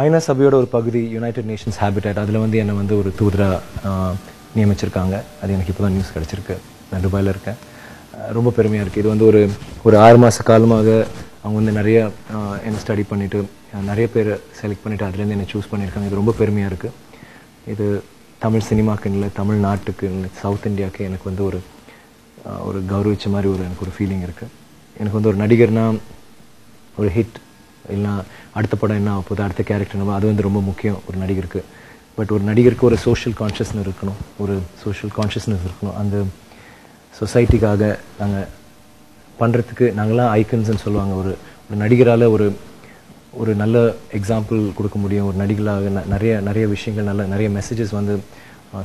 ஐநா சபையோட ஒரு பகுதி யுனைடெட் நேஷன்ஸ் ஹேபிட்டேட் அதில் வந்து என்னை வந்து ஒரு தூதராக நியமிச்சிருக்காங்க. அது எனக்கு இப்போ தான் நியூஸ் கிடச்சிருக்கு. நான் துபாயில் இருக்கேன். ரொம்ப பெருமையாக இருக்குது. இது வந்து ஒரு 6 மாத காலமாக அவங்க வந்து நிறைய என்னை ஸ்டடி பண்ணிவிட்டு நிறைய பேர் செலக்ட் பண்ணிவிட்டு அதுலேருந்து என்னை சூஸ் பண்ணியிருக்காங்க. இது ரொம்ப பெருமையாக இருக்குது. இது தமிழ் சினிமாக்கு இல்லை, தமிழ்நாட்டுக்கு இல்லை, சவுத் இந்தியாவுக்கு எனக்கு வந்து ஒரு கௌரவிச்ச மாதிரி எனக்கு ஒரு ஃபீலிங் இருக்குது. எனக்கு வந்து ஒரு நடிகர்னால் ஒரு ஹிட் இல்லைனா அடுத்த படம் என்ன ஆகுது, அடுத்த கேரக்டர் நம்ம, அது வந்து ரொம்ப முக்கியம் ஒரு நடிகருக்கு. பட் ஒரு நடிகருக்கு ஒரு சோஷியல் கான்ஷியஸ்னஸ் இருக்கணும். அந்த சொசைட்டிக்காக நாங்கள் பண்ணுறதுக்கு நாங்களாம் ஐக்கன்ஸ்ன்னு சொல்லுவாங்க. ஒரு நடிகரால் ஒரு நல்ல எக்ஸாம்பிள் கொடுக்க முடியும். ஒரு நடிகராக நிறைய விஷயங்கள் நிறைய மெசேஜஸ் வந்து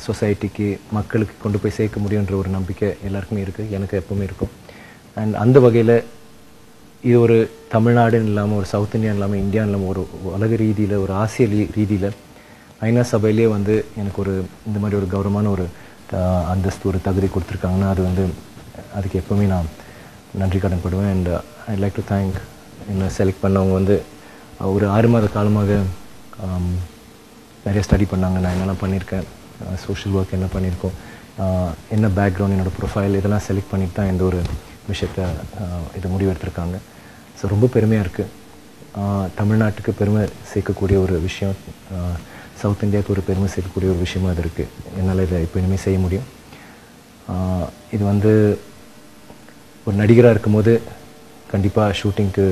சொசைட்டிக்கு மக்களுக்கு கொண்டு போய் சேர்க்க முடியுன்ற ஒரு நம்பிக்கை எல்லாருக்குமே இருக்குது. எனக்கு எப்போவுமே இருக்கும். அண்ட் அந்த வகையில் இது ஒரு தமிழ்நாடுன்னு இல்லாமல், ஒரு சவுத் இந்தியான்னு இல்லாமல், இந்தியான்னு இல்லாமல், ஒரு உலக ரீதியில், ஒரு ஆசிய ரீதியில் ஐநா சபையிலே வந்து எனக்கு இந்த மாதிரி ஒரு கௌரவமான ஒரு அந்தஸ்து, ஒரு தகுதி கொடுத்துருக்காங்கன்னா அது வந்து அதுக்கு எப்போவுமே நான் நன்றி கடன்படுவேன். And I like to thank என்னை செலக்ட் பண்ணவங்க. வந்து ஒரு 6 மாத காலமாக நிறைய ஸ்டடி பண்ணாங்க. நான் என்னெல்லாம் பண்ணியிருக்கேன், சோஷியல் ஒர்க் என்ன பண்ணியிருக்கோம், என்ன பேக்ரவுண்ட், என்னோடய ப்ரொஃபைல், இதெல்லாம் செலக்ட் பண்ணிட்டு தான் இந்த ஒரு விஷயத்தை இது முடிவெடுத்திருக்காங்க. ஸோ ரொம்ப பெருமையாக இருக்குது. தமிழ்நாட்டுக்கு பெருமை சேர்க்கக்கூடிய ஒரு விஷயம், சவுத் இந்தியாவுக்கு ஒரு பெருமை சேர்க்கக்கூடிய ஒரு விஷயமாக அது இருக்குது. என்னால் இதை இப்போ இனிமேல் செய்ய முடியும். இது வந்து ஒரு நடிகராக இருக்கும்போது கண்டிப்பாக ஷூட்டிங்க்கு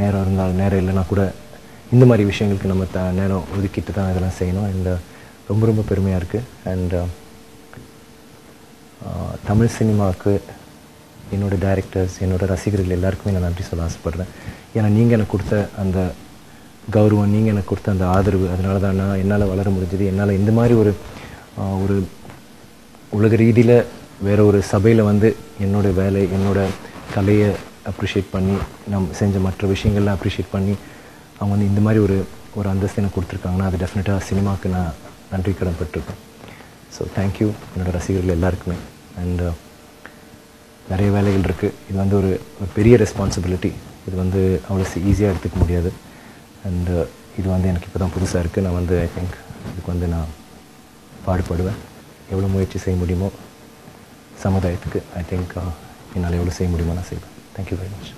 நேரம் இருந்தால், நேரம் இல்லைனா கூட இந்த மாதிரி விஷயங்களுக்கு நம்ம நேரம் ஒதுக்கிட்டு தான் இதெல்லாம் செய்யணும். அண்ட் ரொம்ப ரொம்ப பெருமையாக இருக்குது. அண்ட் தமிழ் சினிமாவுக்கு, என்னோடய டைரக்டர்ஸ், என்னோடய ரசிகர்கள் எல்லாருக்குமே நான் நன்றி சொல்ல ஆசைப்பட்றேன். ஏன்னா நீங்கள் எனக்கு கொடுத்த அந்த கௌரவம், நீங்கள் எனக்கு கொடுத்த அந்த ஆதரவு, அதனால தான் என்னால் வளர முடிஞ்சது. என்னால் இந்த மாதிரி ஒரு உலக ரீதியில் வேறு ஒரு சபையில் வந்து என்னோடய வேலை, என்னோடய கலையை அப்ரிஷியேட் பண்ணி, செஞ்ச மற்ற விஷயங்கள்லாம் அப்ரிஷியேட் பண்ணி அவங்க வந்து இந்த மாதிரி ஒரு அந்தஸ்து எனக்கு கொடுத்துருக்காங்கன்னா அது டெஃபினட்டாக சினிமாவுக்கு நான் நன்றி கடன் பட்டிருக்கேன். ஸோ தேங்க்யூ என்னோடய ரசிகர்கள் எல்லாருக்குமே. அண்ட் நிறைய வேலைகள் இருக்குது. இது வந்து ஒரு பெரிய ரெஸ்பான்சிபிலிட்டி. இது வந்து அவ்வளோ ஈஸியாக எடுத்துக்க முடியாது. அண்ட் இது வந்து எனக்கு இப்போ தான் புதுசாக இருக்குது. நான் வந்து ஐ திங்க் இதுக்கு வந்து நான் பாடுபடுவேன். எவ்வளோ முயற்சி செய்ய முடியுமோ சமுதாயத்துக்கு, ஐ திங்க் என்னால் எவ்வளோ செய்ய முடியுமோ நான் செய்வேன். Thank you very much.